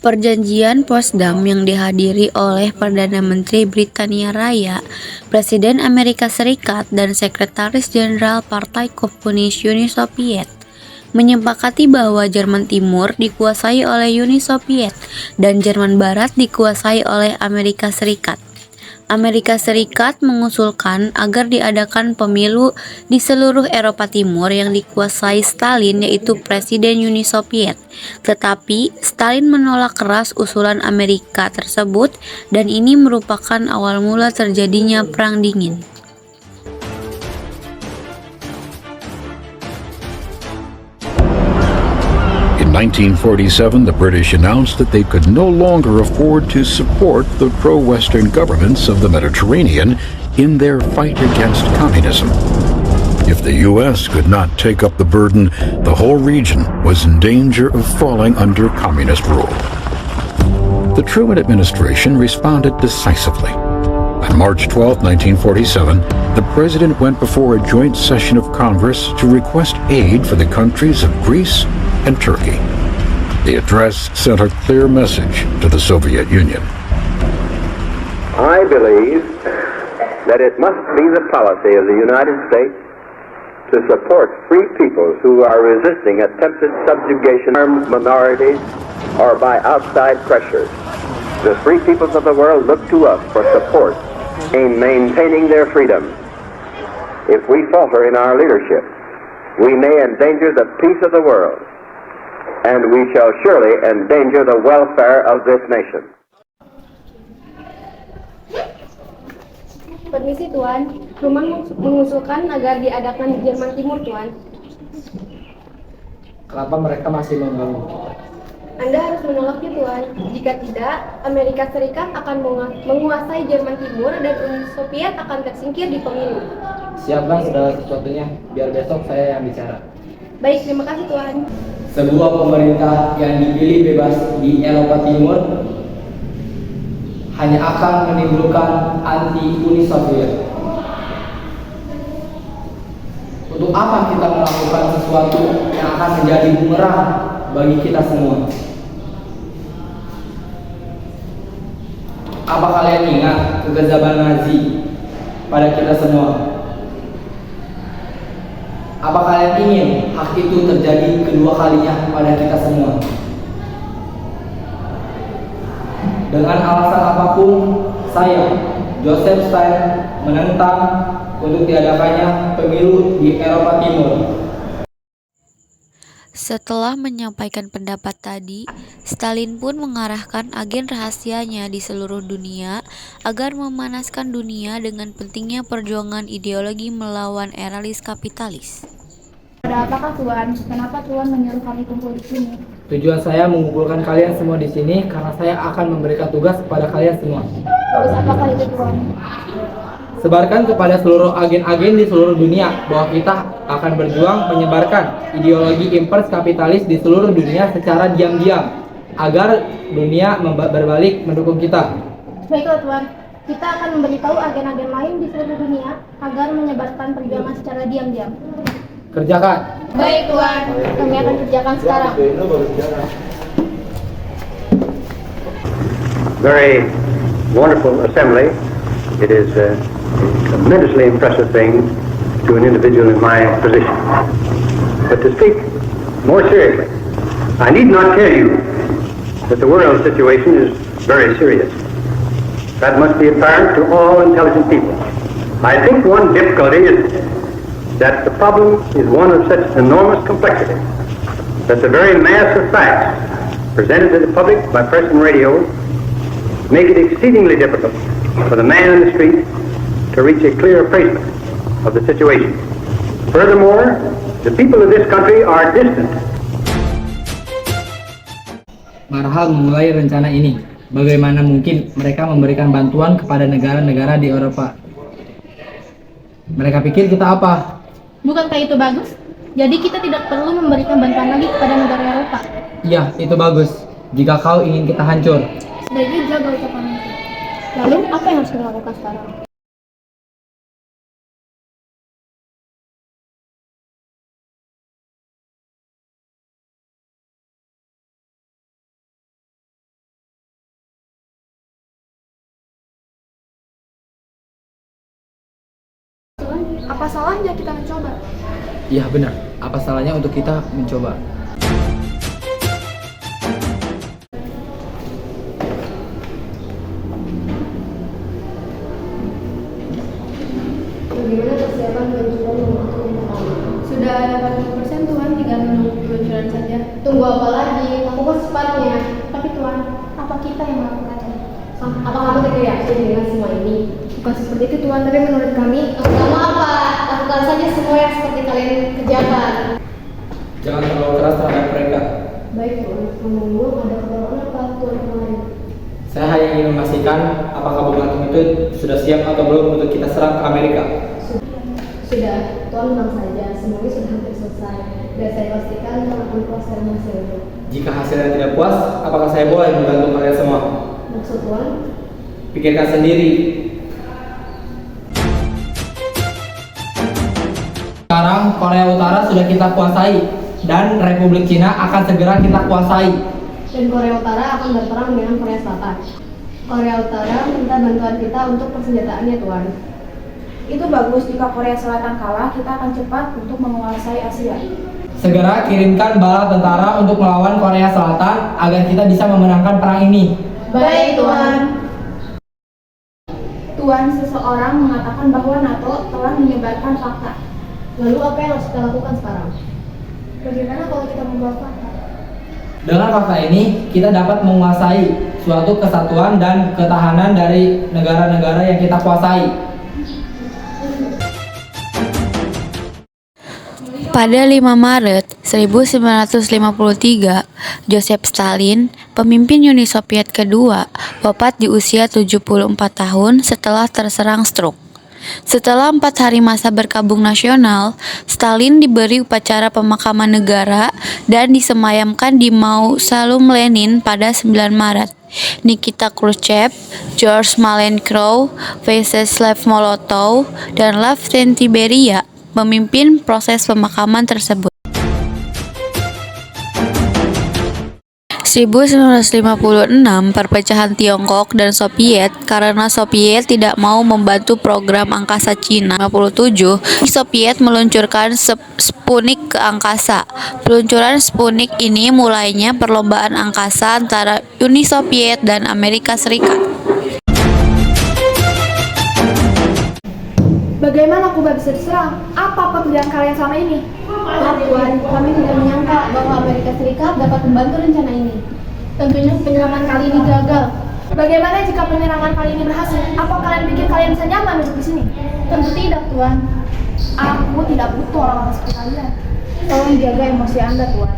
Perjanjian Potsdam yang dihadiri oleh Perdana Menteri Britania Raya, Presiden Amerika Serikat, dan Sekretaris Jenderal Partai Komunis Uni Soviet menyepakati bahwa Jerman Timur dikuasai oleh Uni Soviet dan Jerman Barat dikuasai oleh Amerika Serikat. Amerika Serikat mengusulkan agar diadakan pemilu di seluruh Eropa Timur yang dikuasai Stalin, yaitu Presiden Uni Soviet. Tetapi Stalin menolak keras usulan Amerika tersebut dan ini merupakan awal mula terjadinya Perang Dingin. In 1947, the British announced that they could no longer afford to support the pro-Western governments of the Mediterranean in their fight against communism. If the U.S. could not take up the burden, the whole region was in danger of falling under communist rule. The Truman administration responded decisively. On March 12, 1947, the president went before a joint session of Congress to request aid for the countries of Greece and Turkey. The address sent a clear message to the Soviet Union. I believe that it must be the policy of the United States to support free peoples who are resisting attempted subjugation by minorities or by outside pressures. The free peoples of the world look to us for support in maintaining their freedom. If we falter in our leadership, we may endanger the peace of the world, and we shall surely endanger the welfare of this nation. Permisi Tuan, Truman mengusulkan agar diadakan di Jerman Timur Tuan. Kenapa mereka masih mengganggu? Anda harus menolaknya Tuan. Jika tidak, Amerika Serikat akan menguasai Jerman Timur dan Uni Soviet akan tersingkir di pemilu. Siap bang, segala sesuatunya. Biar besok saya yang bicara. Baik, terima kasih Tuan. Sebuah pemerintah yang dipilih bebas di Eropa Timur hanya akan menimbulkan anti-Uni Soviet. Untuk apa kita melakukan sesuatu yang akan menjadi bumerang bagi kita semua? Apa kalian ingat kekejaman Nazi pada kita semua? Apa kalian ingin hak itu terjadi kedua kalinya pada kita semua? Dengan alasan apapun, saya, Joseph Stalin, menentang untuk diadakannya pemilu di Eropa Timur. Setelah menyampaikan pendapat tadi, Stalin pun mengarahkan agen rahasianya di seluruh dunia agar memanaskan dunia dengan pentingnya perjuangan ideologi melawan eralis kapitalis. Ada apakah Tuan? Kenapa Tuan menyuruh kami kumpul di sini? Tujuan saya mengumpulkan kalian semua di sini karena saya akan memberikan tugas kepada kalian semua. Tugas apakah itu Tuan? Sebarkan kepada seluruh agen-agen di seluruh dunia bahwa kita akan berjuang menyebarkan ideologi impers kapitalis di seluruh dunia secara diam-diam agar dunia berbalik mendukung kita. Baiklah Tuan, kita akan memberitahu agen-agen lain di seluruh dunia agar menyebarkan perjuangan secara diam-diam. Kerjakan. Baik Tuan, kami akan kerjakan sekarang. Very wonderful assembly. It is a tremendously impressive thing to an individual in my position. But to speak more seriously, I need not tell you that the world situation is very serious. That must be apparent to all intelligent people. I think one difficulty is that the problem is one of such enormous complexity that the very mass of facts presented to the public by press and radio make it exceedingly difficult for the man in the street to reach a clear appraisement of the situation. Furthermore, the people of this country are distant. Marhal memulai rencana ini. Bagaimana mungkin mereka memberikan bantuan kepada negara-negara di Eropa? Mereka pikir kita apa? Bukankah itu bagus? Jadi kita tidak perlu memberikan bantuan lagi kepada negara Eropa. Iya, itu bagus. Jika kau ingin kita hancur. Sebaiknya jaga ucapan itu. Lalu apa yang harus kita lakukan sekarang? Apa salahnya kita mencoba? Iya benar, apa salahnya untuk kita mencoba? Bagaimana persiapan peluncuran rumah untuk pertama? Sudah ada 40% Tuan, tinggal menunggu peluncuran saja. Tunggu apa lagi? Lakukan secepatnya. Tapi Tuan, apa kita yang melakukannya? Apa kamu tidak yakin dengan semua ini? Bukan seperti itu Tuan, tapi menurut kami kamu apa? Lakukan saja semua yang seperti kalian kerjakan. Jangan terlalu keras terhadap mereka. Baik Tuan, ngomong-ngomong ada keperluan apa Tuan kemarin? Saya hanya ingin memastikan apakah bom atom itu sudah siap atau belum untuk kita serang ke Amerika. Sudah, Tuan tenang saja, semuanya sudah hampir selesai. Dan saya pastikan Tuan akan puas dengan hasilnya. Jika hasilnya tidak puas, apakah saya boleh membantu kalian semua? Maksud Tuan? Pikirkan sendiri. Sekarang Korea Utara sudah kita kuasai dan Republik Cina akan segera kita kuasai. Dan Korea Utara akan berperang dengan Korea Selatan. Korea Utara minta bantuan kita untuk persenjataannya Tuan. Itu bagus, jika Korea Selatan kalah, kita akan cepat untuk menguasai Asia. Segera kirimkan bala tentara untuk melawan Korea Selatan agar kita bisa memenangkan perang ini. Baik Tuan. Tuan, seseorang mengatakan bahwa NATO telah menyebarkan fakta. Lalu apa yang harus kita lakukan sekarang? Bagaimana kalau kita membawa fakta? Dengan fakta ini, kita dapat menguasai suatu kesatuan dan ketahanan dari negara-negara yang kita kuasai. Pada 5 Maret 1953, Joseph Stalin, pemimpin Uni Soviet kedua, wafat di usia 74 tahun setelah terserang stroke. Setelah 4 hari masa berkabung nasional, Stalin diberi upacara pemakaman negara dan disemayamkan di Mausoleum Lenin pada 9 Maret. Nikita Khrushchev, George Malenkov, Vyacheslav Molotov, dan Lavrent Beria memimpin proses pemakaman tersebut. 1956, perpecahan Tiongkok dan Soviet karena Soviet tidak mau membantu program angkasa Cina. 57, Soviet meluncurkan Sputnik ke angkasa. Peluncuran Sputnik ini mulainya perlombaan angkasa antara Uni Soviet dan Amerika Serikat. Bagaimana Kuba bisa diserang? Apa pekerjaan kalian selama ini? Tuan, kami tidak menyangka bahwa Amerika Serikat dapat membantu rencana ini. Tentunya penyerangan kali ini gagal. Bagaimana jika penyerangan kali ini berhasil? Apa kalian pikir kalian bisa nyaman duduk di sini? Tentu tidak, Tuan. Aku tidak butuh orang-orang seperti kalian. Tolong jaga emosi Anda, Tuan.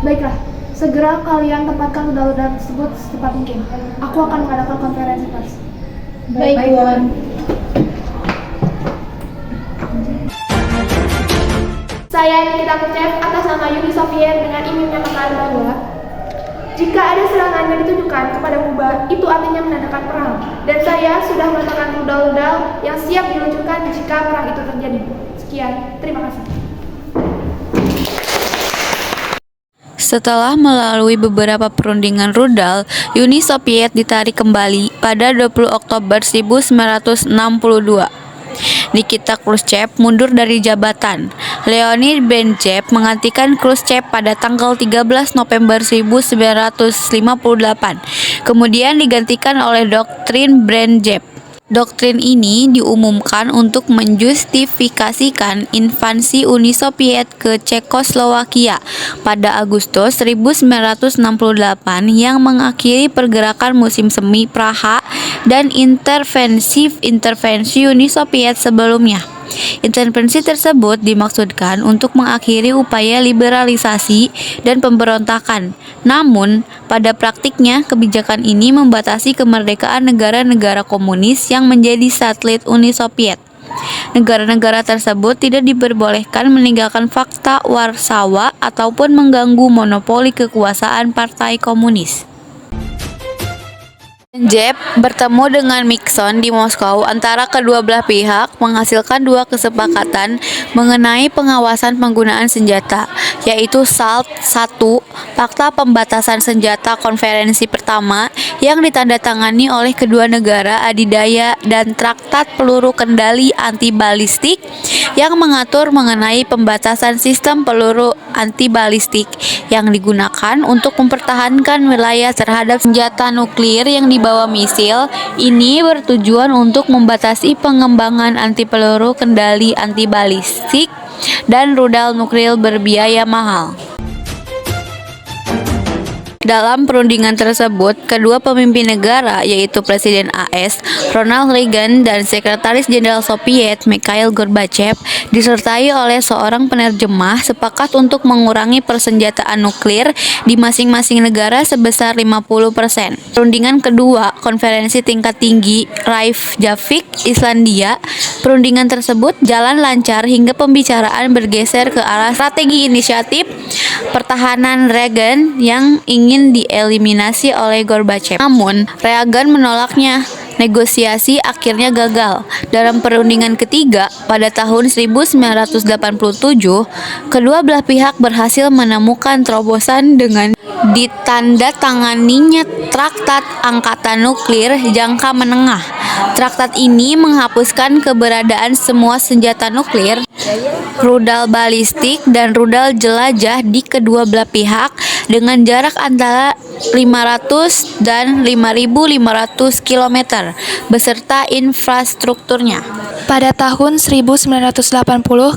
Baiklah, segera kalian tempatkan rudal-rudal tersebut secepat mungkin. Aku akan mengadakan konferensi pers. Baik, Tuan. Saya Nikita Khrushchev atas nama Uni Soviet dengan ingin menyatakan bahwa jika ada serangan yang ditujukan kepada Kuba, itu artinya menandakan perang. Dan saya sudah meletakkan rudal-rudal yang siap diluncurkan jika perang itu terjadi. Sekian, terima kasih. Setelah melalui beberapa perundingan rudal, Uni Soviet ditarik kembali pada 20 Oktober 1962. Nikita Khrushchev mundur dari jabatan. Leonid Brezhnev menggantikan Khrushchev pada tanggal 13 November 1958. Kemudian digantikan oleh doktrin Brezhnev. Doktrin ini diumumkan untuk menjustifikasikan invasi Uni Soviet ke Cekoslowakia pada Agustus 1968 yang mengakhiri pergerakan musim semi Praha dan intervensi Uni Soviet sebelumnya. Intervensi tersebut dimaksudkan untuk mengakhiri upaya liberalisasi dan pemberontakan. Namun, pada praktiknya kebijakan ini membatasi kemerdekaan negara-negara komunis yang menjadi satelit Uni Soviet. Negara-negara tersebut tidak diperbolehkan meninggalkan fakta Warsawa ataupun mengganggu monopoli kekuasaan Partai Komunis. Jeb bertemu dengan Nixon di Moskow. Antara kedua belah pihak menghasilkan dua kesepakatan mengenai pengawasan penggunaan senjata, yaitu SALT I, Fakta Pembatasan Senjata Konferensi pertama yang ditandatangani oleh kedua negara adidaya, dan Traktat Peluru Kendali Anti-Balistik yang mengatur mengenai pembatasan sistem peluru anti-balistik yang digunakan untuk mempertahankan wilayah terhadap senjata nuklir yang dibawa misil. Ini bertujuan untuk membatasi pengembangan anti peluru kendali anti-balistik dan rudal nuklir berbiaya mahal. Dalam perundingan tersebut, kedua pemimpin negara, yaitu Presiden AS Ronald Reagan dan Sekretaris Jenderal Soviet Mikhail Gorbachev, disertai oleh seorang penerjemah, sepakat untuk mengurangi persenjataan nuklir di masing-masing negara sebesar 50%. Perundingan kedua, konferensi tingkat tinggi Reykjavik, Islandia. Perundingan tersebut jalan lancar hingga pembicaraan bergeser ke arah strategi inisiatif pertahanan Reagan yang ingin dieliminasi oleh Gorbachev. Namun, Reagan menolaknya. Negosiasi akhirnya gagal. Dalam perundingan ketiga pada tahun 1987, kedua belah pihak berhasil menemukan terobosan dengan ditandatanganinya Traktat Angkatan Nuklir Jangka Menengah. Traktat ini menghapuskan keberadaan semua senjata nuklir, rudal balistik, dan rudal jelajah di kedua belah pihak dengan jarak antara 500 dan 5.500 km beserta infrastrukturnya. Pada tahun 1980,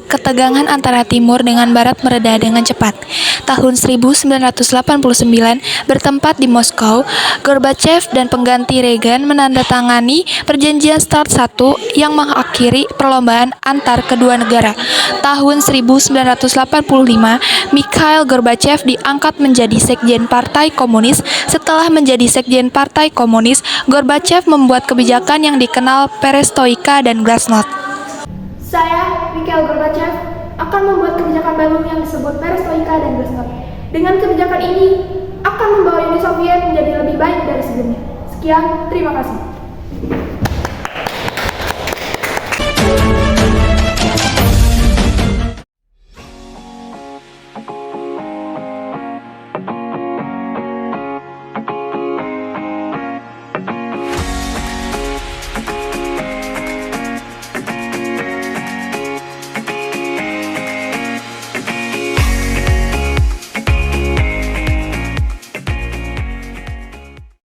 ketegangan antara timur dengan barat mereda dengan cepat. Tahun 1989, bertempat di Moskow, Gorbachev dan pengganti Reagan menandatangani perjanjian START I yang mengakhiri perlombaan antar kedua negara. Tahun 1985, Mikhail Gorbachev diangkat menjadi Sekjen Partai Komunis. Setelah menjadi Sekjen Partai Komunis, Gorbachev membuat kebijakan yang dikenal Perestroika dan Glasnost. Saya, Mikhail Gorbachev, akan membuat kebijakan baru yang disebut Perestroika dan Glasnost. Dengan kebijakan ini, akan membawa Uni Soviet menjadi lebih baik dari sebelumnya. Sekian, terima kasih.